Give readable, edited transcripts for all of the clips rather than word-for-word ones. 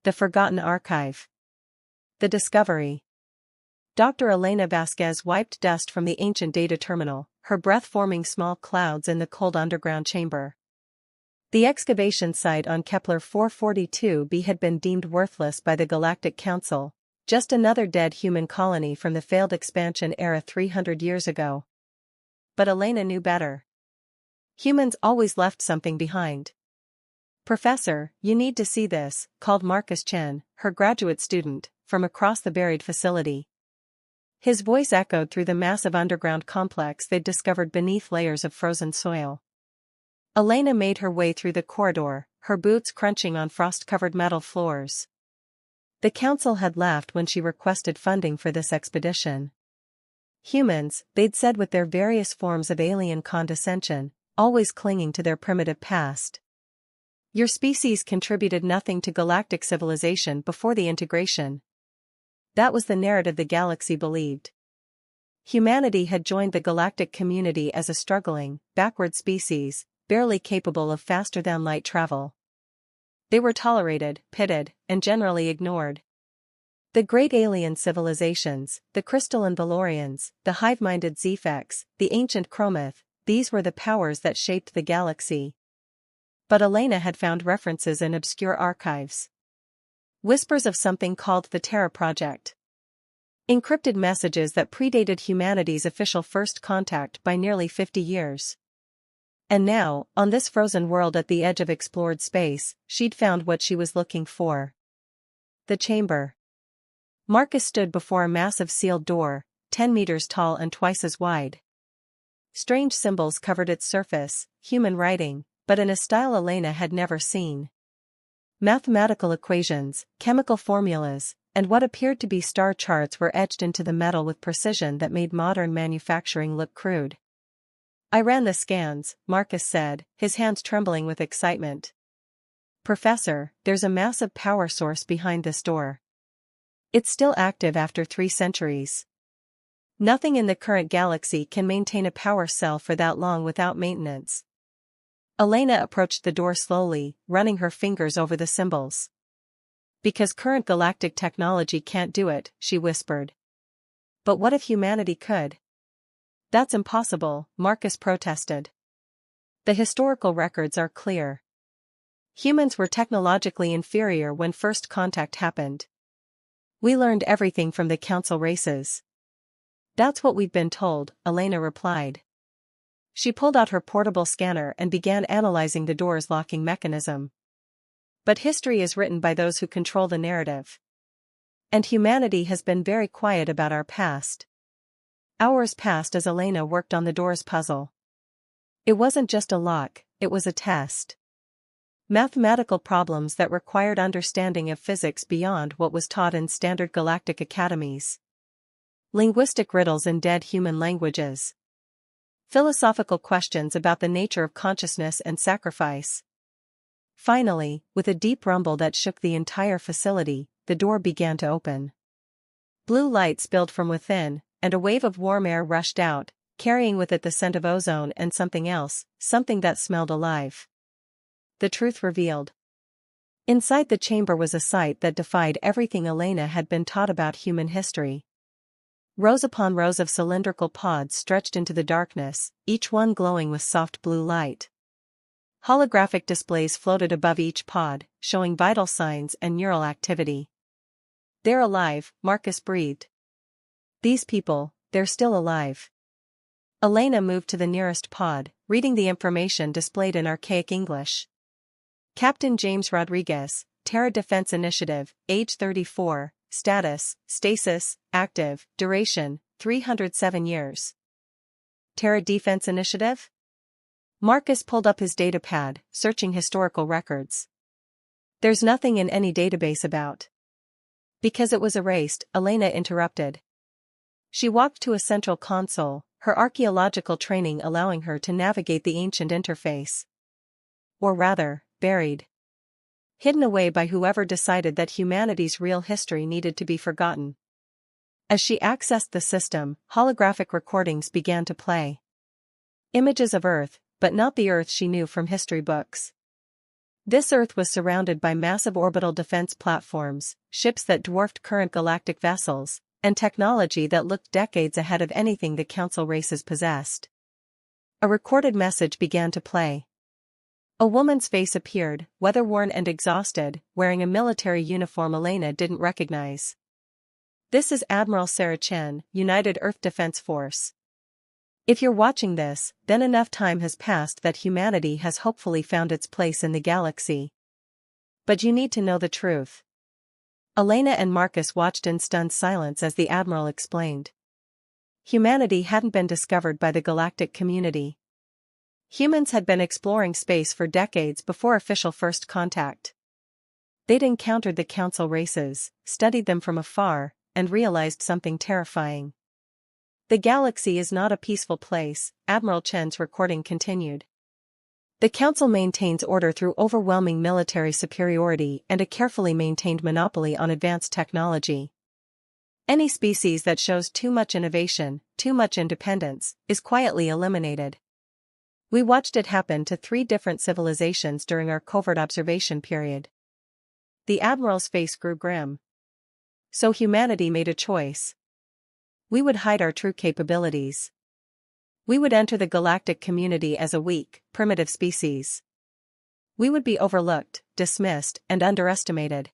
The Forgotten Archive. The Discovery. Dr. Elena Vasquez wiped dust from the ancient data terminal, her breath forming small clouds in the cold underground chamber. The excavation site on Kepler 442b had been deemed worthless by the Galactic Council, just another dead human colony from the failed expansion era 300 years ago. But Elena knew better. Humans always left something behind. "Professor, you need to see this," called Marcus Chen, her graduate student, from across the buried facility. His voice echoed through the massive underground complex they'd discovered beneath layers of frozen soil. Elena made her way through the corridor, her boots crunching on frost-covered metal floors. The council had laughed when she requested funding for this expedition. Humans, they'd said, with their various forms of alien condescension, always clinging to their primitive past. Your species contributed nothing to galactic civilization before the integration. That was the narrative the galaxy believed. Humanity had joined the galactic community as a struggling, backward species, barely capable of faster-than-light travel. They were tolerated, pitted, and generally ignored. The great alien civilizations, the crystalline Valorians, the hive-minded Zephex, the ancient Chromath, these were the powers that shaped the galaxy. But Elena had found references in obscure archives. Whispers of something called the Terra Project. Encrypted messages that predated humanity's official first contact by nearly 50 years. And now, on this frozen world at the edge of explored space, she'd found what she was looking for. The chamber. Marcus stood before a massive sealed door, 10 meters tall and twice as wide. Strange symbols covered its surface, human writing, but in a style Elena had never seen. Mathematical equations, chemical formulas, and what appeared to be star charts were etched into the metal with precision that made modern manufacturing look crude. "I ran the scans," Marcus said, his hands trembling with excitement. "Professor, there's a massive power source behind this door. It's still active after 3 centuries. Nothing in the current galaxy can maintain a power cell for that long without maintenance." Elena approached the door slowly, running her fingers over the symbols. "Because current galactic technology can't do it," she whispered. "But what if humanity could?" "That's impossible," Marcus protested. "The historical records are clear. Humans were technologically inferior when first contact happened. We learned everything from the Council races." "That's what we've been told," Elena replied. She pulled out her portable scanner and began analyzing the door's locking mechanism. "But history is written by those who control the narrative. And humanity has been very quiet about our past." Hours passed as Elena worked on the door's puzzle. It wasn't just a lock, it was a test. Mathematical problems that required understanding of physics beyond what was taught in standard galactic academies. Linguistic riddles in dead human languages. Philosophical questions about the nature of consciousness and sacrifice. Finally, with a deep rumble that shook the entire facility, the door began to open. Blue light spilled from within, and a wave of warm air rushed out, carrying with it the scent of ozone and something else, something that smelled alive. The truth revealed. Inside the chamber was a sight that defied everything Elena had been taught about human history. Rows upon rows of cylindrical pods stretched into the darkness, each one glowing with soft blue light. Holographic displays floated above each pod, showing vital signs and neural activity. "They're alive," Marcus breathed. "These people, they're still alive." Elena moved to the nearest pod, reading the information displayed in archaic English. Captain James Rodriguez, Terra Defense Initiative, age 34, status, stasis, active, duration, 307 years. Terra Defense Initiative? Marcus pulled up his datapad, searching historical records. "There's nothing in any database about." "Because it was erased," Elena interrupted. She walked to a central console, her archaeological training allowing her to navigate the ancient interface. Or rather, buried. Hidden away by whoever decided that humanity's real history needed to be forgotten. As she accessed the system, holographic recordings began to play. Images of Earth, but not the Earth she knew from history books. This Earth was surrounded by massive orbital defense platforms, ships that dwarfed current galactic vessels, and technology that looked decades ahead of anything the Council races possessed. A recorded message began to play. A woman's face appeared, weather-worn and exhausted, wearing a military uniform Elena didn't recognize. "This is Admiral Sarah Chen, United Earth Defense Force. If you're watching this, then enough time has passed that humanity has hopefully found its place in the galaxy. But you need to know the truth." Elena and Marcus watched in stunned silence as the Admiral explained. Humanity hadn't been discovered by the galactic community. Humans had been exploring space for decades before official first contact. They'd encountered the Council races, studied them from afar, and realized something terrifying. "The galaxy is not a peaceful place," Admiral Chen's recording continued. "The Council maintains order through overwhelming military superiority and a carefully maintained monopoly on advanced technology. Any species that shows too much innovation, too much independence, is quietly eliminated. We watched it happen to 3 different civilizations during our covert observation period." The Admiral's face grew grim. "So humanity made a choice. We would hide our true capabilities. We would enter the galactic community as a weak, primitive species. We would be overlooked, dismissed, and underestimated.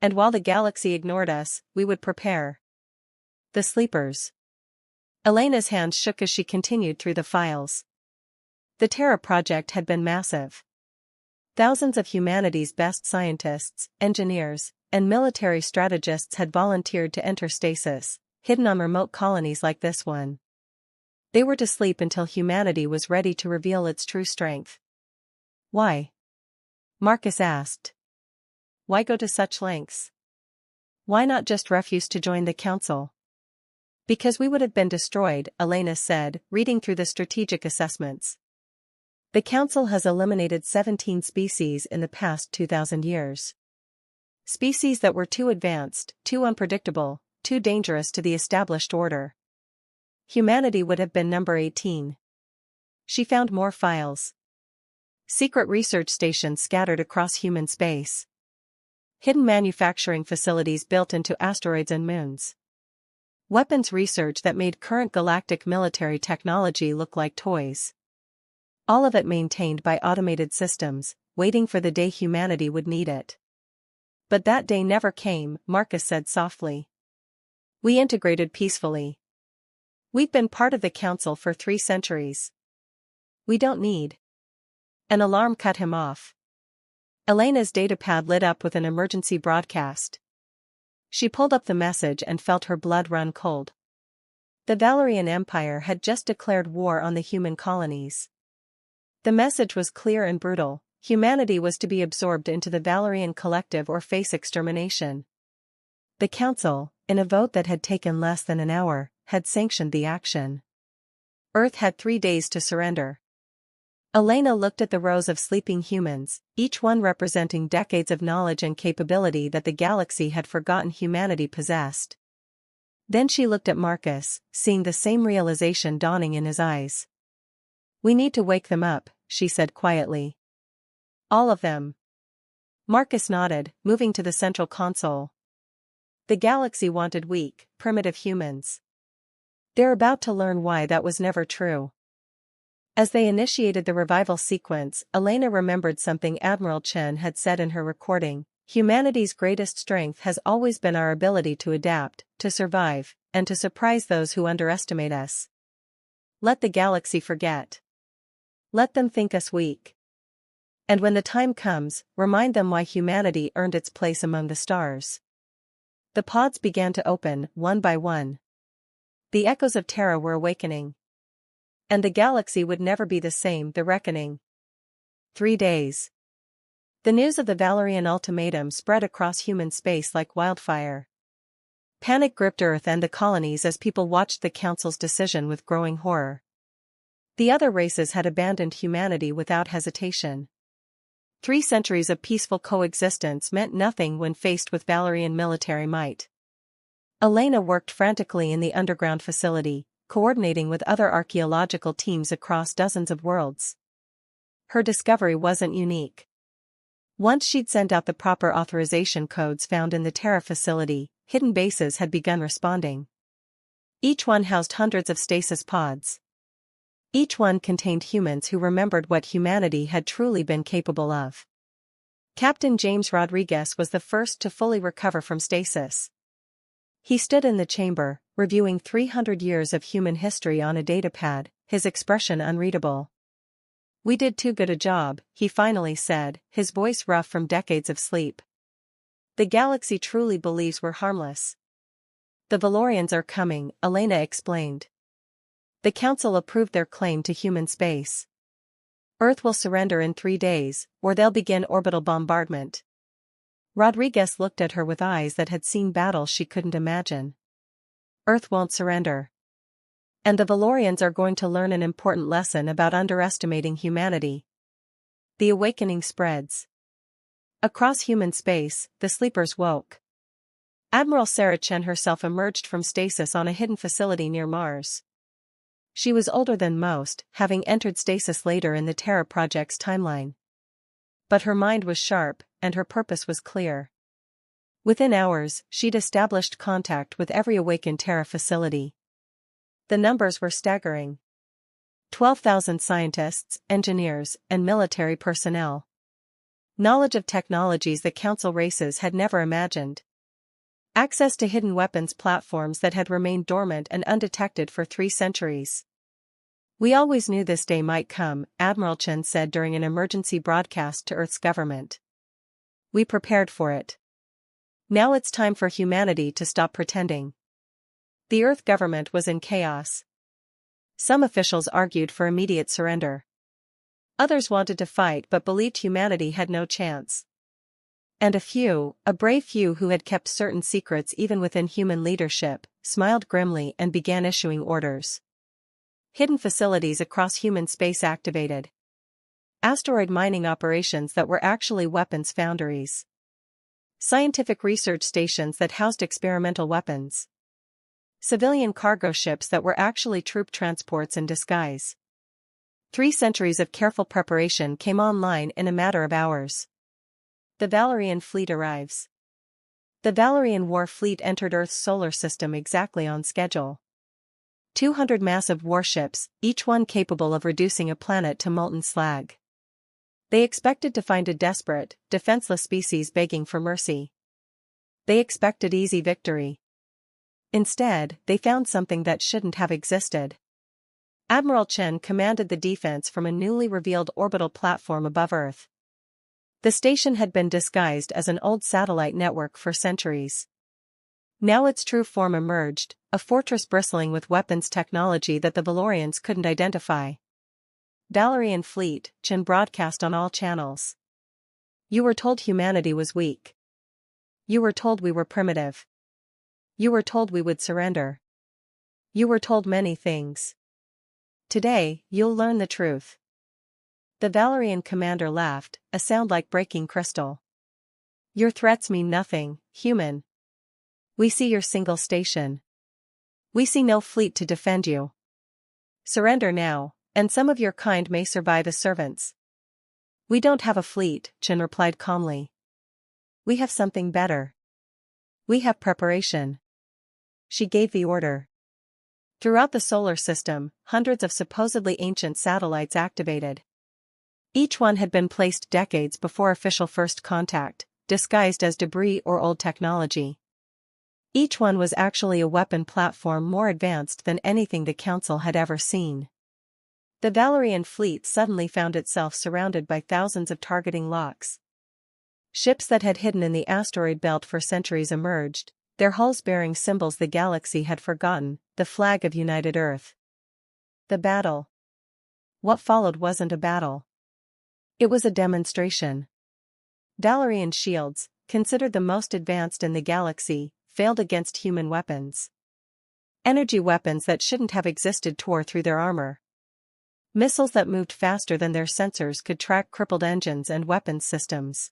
And while the galaxy ignored us, we would prepare. The sleepers." Elena's hands shook as she continued through the files. The Terra Project had been massive. Thousands of humanity's best scientists, engineers, and military strategists had volunteered to enter stasis, hidden on remote colonies like this one. They were to sleep until humanity was ready to reveal its true strength. "Why?" Marcus asked. "Why go to such lengths? Why not just refuse to join the Council?" "Because we would have been destroyed," Elena said, reading through the strategic assessments. "The Council has eliminated 17 species in the past 2,000 years. Species that were too advanced, too unpredictable, too dangerous to the established order. Humanity would have been number 18. She found more files. Secret research stations scattered across human space. Hidden manufacturing facilities built into asteroids and moons. Weapons research that made current galactic military technology look like toys. All of it maintained by automated systems, waiting for the day humanity would need it." "But that day never came," Marcus said softly. "We integrated peacefully. We've been part of the Council for 3 centuries. We don't need." An alarm cut him off. Elena's datapad lit up with an emergency broadcast. She pulled up the message and felt her blood run cold. The Valerian Empire had just declared war on the human colonies. The message was clear and brutal: humanity was to be absorbed into the Valerian collective or face extermination. The Council, in a vote that had taken less than an hour, had sanctioned the action. Earth had 3 days to surrender. Elena looked at the rows of sleeping humans, each one representing decades of knowledge and capability that the galaxy had forgotten humanity possessed. Then she looked at Marcus, seeing the same realization dawning in his eyes. "We need to wake them up," she said quietly. "All of them." Marcus nodded, moving to the central console. The galaxy wanted weak, primitive humans. They're about to learn why that was never true. As they initiated the revival sequence, Elena remembered something Admiral Chen had said in her recording: "Humanity's greatest strength has always been our ability to adapt, to survive, and to surprise those who underestimate us. Let the galaxy forget. Let them think us weak. And when the time comes, remind them why humanity earned its place among the stars." The pods began to open, one by one. The echoes of Terra were awakening. And the galaxy would never be the same. The reckoning. 3 days. The news of the Valerian ultimatum spread across human space like wildfire. Panic gripped Earth and the colonies as people watched the Council's decision with growing horror. The other races had abandoned humanity without hesitation. 3 centuries of peaceful coexistence meant nothing when faced with Valerian military might. Elena worked frantically in the underground facility, coordinating with other archaeological teams across dozens of worlds. Her discovery wasn't unique. Once she'd sent out the proper authorization codes found in the Terra facility, hidden bases had begun responding. Each one housed hundreds of stasis pods. Each one contained humans who remembered what humanity had truly been capable of. Captain James Rodriguez was the first to fully recover from stasis. He stood in the chamber, reviewing 300 years of human history on a datapad, his expression unreadable. "We did too good a job," he finally said, his voice rough from decades of sleep. "The galaxy truly believes we're harmless." "The Valorians are coming," Elena explained. "The Council approved their claim to human space. Earth will surrender in 3 days, or they'll begin orbital bombardment." Rodriguez looked at her with eyes that had seen battles she couldn't imagine. "Earth won't surrender. And the Valorians are going to learn an important lesson about underestimating humanity." The awakening spreads. Across human space, the sleepers woke. Admiral Sarah Chen herself emerged from stasis on a hidden facility near Mars. She was older than most, having entered stasis later in the Terra Project's timeline. But her mind was sharp, and her purpose was clear. Within hours, she'd established contact with every awakened Terra facility. The numbers were staggering. 12,000 scientists, engineers, and military personnel. Knowledge of technologies the Council races had never imagined. Access to hidden weapons platforms that had remained dormant and undetected for 3 centuries. "We always knew this day might come," Admiral Chen said during an emergency broadcast to Earth's government. "We prepared for it. Now it's time for humanity to stop pretending." The Earth government was in chaos. Some officials argued for immediate surrender. Others wanted to fight but believed humanity had no chance. And a brave few who had kept certain secrets even within human leadership, smiled grimly and began issuing orders. Hidden facilities across human space activated. Asteroid mining operations that were actually weapons foundries. Scientific research stations that housed experimental weapons. Civilian cargo ships that were actually troop transports in disguise. 3 centuries of careful preparation came online in a matter of hours. The Valerian fleet arrives. The Valerian war fleet entered Earth's solar system exactly on schedule. 200 massive warships, each one capable of reducing a planet to molten slag. They expected to find a desperate, defenseless species begging for mercy. They expected easy victory. Instead, they found something that shouldn't have existed. Admiral Chen commanded the defense from a newly revealed orbital platform above Earth. The station had been disguised as an old satellite network for centuries. Now its true form emerged, a fortress bristling with weapons technology that the Valorians couldn't identify. "Valerian fleet," Chen broadcast on all channels. "You were told humanity was weak. You were told we were primitive. You were told we would surrender. You were told many things. Today, you'll learn the truth." The Valerian commander laughed, a sound like breaking crystal. "Your threats mean nothing, human. We see your single station. We see no fleet to defend you. Surrender now, and some of your kind may survive as servants." "We don't have a fleet," Chen replied calmly. "We have something better. We have preparation." She gave the order. Throughout the solar system, hundreds of supposedly ancient satellites activated. Each one had been placed decades before official first contact, disguised as debris or old technology. Each one was actually a weapon platform more advanced than anything the Council had ever seen. The Valerian fleet suddenly found itself surrounded by thousands of targeting locks. Ships that had hidden in the asteroid belt for centuries emerged, their hulls bearing symbols the galaxy had forgotten, the flag of United Earth. The battle. What followed wasn't a battle. It was a demonstration. Valerian shields, considered the most advanced in the galaxy, failed against human weapons. Energy weapons that shouldn't have existed tore through their armor. Missiles that moved faster than their sensors could track crippled engines and weapons systems.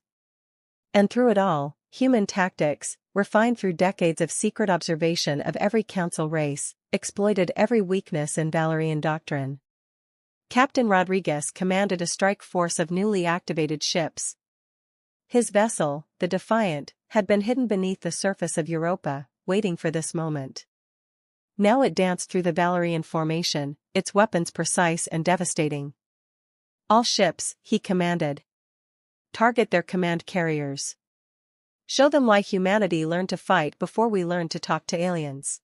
And through it all, human tactics, refined through decades of secret observation of every Council race, exploited every weakness in Valerian doctrine. Captain Rodriguez commanded a strike force of newly activated ships. His vessel, the Defiant, had been hidden beneath the surface of Europa, waiting for this moment. Now it danced through the Valerian formation, its weapons precise and devastating. "All ships," he commanded. "Target their command carriers. Show them why humanity learned to fight before we learned to talk to aliens."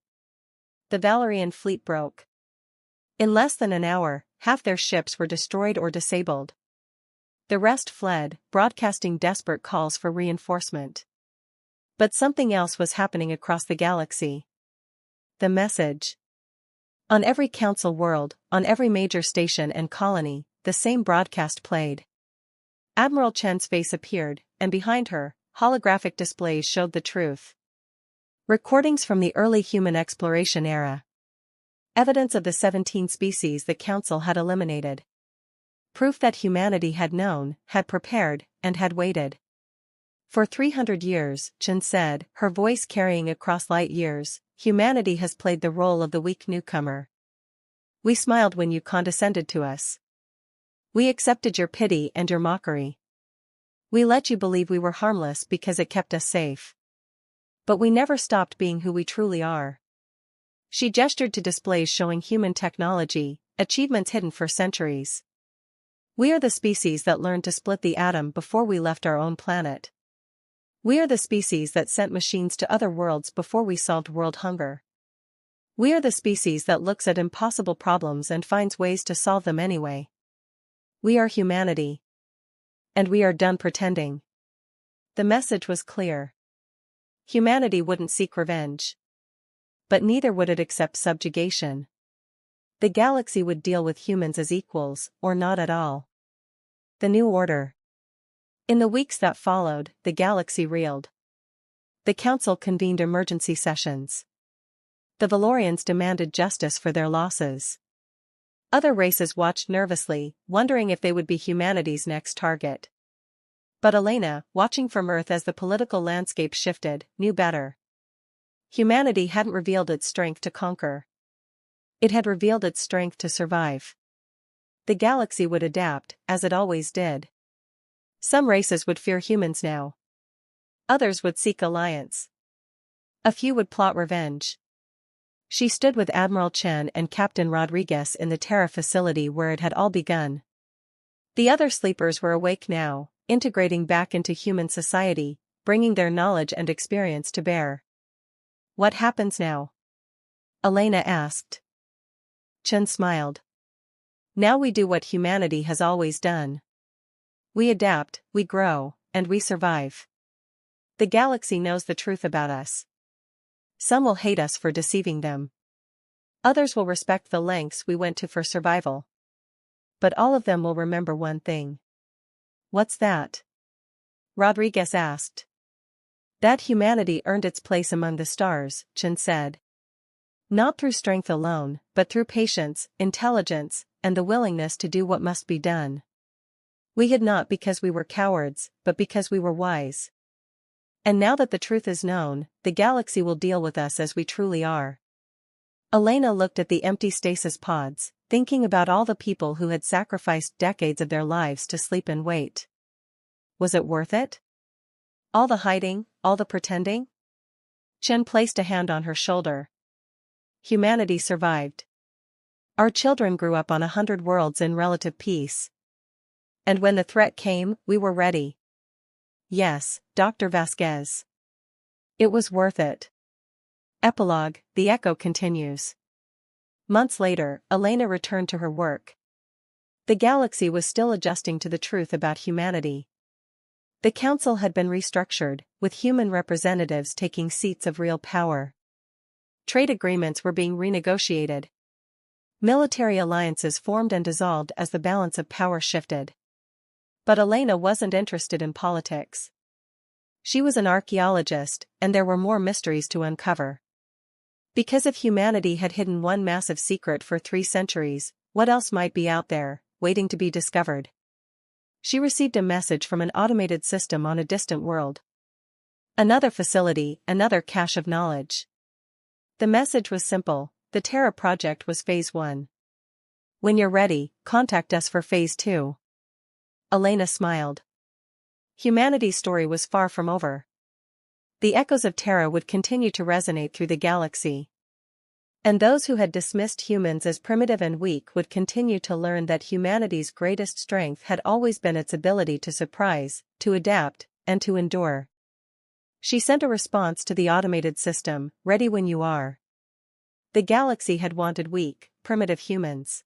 The Valerian fleet broke. In less than an hour, half their ships were destroyed or disabled. The rest fled, broadcasting desperate calls for reinforcement. But something else was happening across the galaxy. The message. On every council world, on every major station and colony, the same broadcast played. Admiral Chen's face appeared, and behind her, holographic displays showed the truth. Recordings from the early human exploration era. Evidence of the 17 species the Council had eliminated. Proof that humanity had known, had prepared, and had waited. For 300 years, Chen said, her voice carrying across light years, humanity has played the role of the weak newcomer. We smiled when you condescended to us. We accepted your pity and your mockery. We let you believe we were harmless because it kept us safe. But we never stopped being who we truly are. She gestured to displays showing human technology, achievements hidden for centuries. We are the species that learned to split the atom before we left our own planet. We are the species that sent machines to other worlds before we solved world hunger. We are the species that looks at impossible problems and finds ways to solve them anyway. We are humanity. And we are done pretending. The message was clear. Humanity wouldn't seek revenge. But neither would it accept subjugation. The galaxy would deal with humans as equals, or not at all. The New Order. In the weeks that followed, the galaxy reeled. The Council convened emergency sessions. The Valorians demanded justice for their losses. Other races watched nervously, wondering if they would be humanity's next target. But Elena, watching from Earth as the political landscape shifted, knew better. Humanity hadn't revealed its strength to conquer. It had revealed its strength to survive. The galaxy would adapt, as it always did. Some races would fear humans now. Others would seek alliance. A few would plot revenge. She stood with Admiral Chen and Captain Rodriguez in the Terra facility where it had all begun. The other sleepers were awake now, integrating back into human society, bringing their knowledge and experience to bear. "What happens now?" Elena asked. Chen smiled. "Now we do what humanity has always done. We adapt, we grow, and we survive. The galaxy knows the truth about us. Some will hate us for deceiving them. Others will respect the lengths we went to for survival. But all of them will remember one thing." "What's that?" Rodriguez asked. "That humanity earned its place among the stars," Chen said. "Not through strength alone, but through patience, intelligence, and the willingness to do what must be done. We hid not because we were cowards, but because we were wise. And now that the truth is known, the galaxy will deal with us as we truly are." Elena looked at the empty stasis pods, thinking about all the people who had sacrificed decades of their lives to sleep and wait. Was it worth it? All the hiding, all the pretending? Chen placed a hand on her shoulder. Humanity survived. Our children grew up on 100 worlds in relative peace. And when the threat came, we were ready. Yes, Dr. Vasquez. It was worth it. Epilogue, the echo continues. Months later, Elena returned to her work. The galaxy was still adjusting to the truth about humanity. The council had been restructured, with human representatives taking seats of real power. Trade agreements were being renegotiated. Military alliances formed and dissolved as the balance of power shifted. But Elena wasn't interested in politics. She was an archaeologist, and there were more mysteries to uncover. Because if humanity had hidden one massive secret for 3 centuries, what else might be out there, waiting to be discovered? She received a message from an automated system on a distant world. Another facility, another cache of knowledge. The message was simple: the Terra project was Phase 1. When you're ready, contact us for Phase 2. Elena smiled. Humanity's story was far from over. The echoes of terror would continue to resonate through the galaxy. And those who had dismissed humans as primitive and weak would continue to learn that humanity's greatest strength had always been its ability to surprise, to adapt, and to endure. She sent a response to the automated system, "Ready when you are." The galaxy had wanted weak, primitive humans.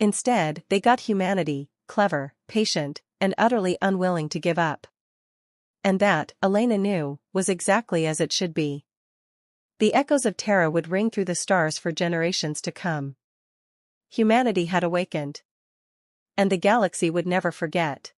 Instead, they got humanity, clever, patient, and utterly unwilling to give up. And that, Elena knew, was exactly as it should be. The echoes of terror would ring through the stars for generations to come. Humanity had awakened. And the galaxy would never forget.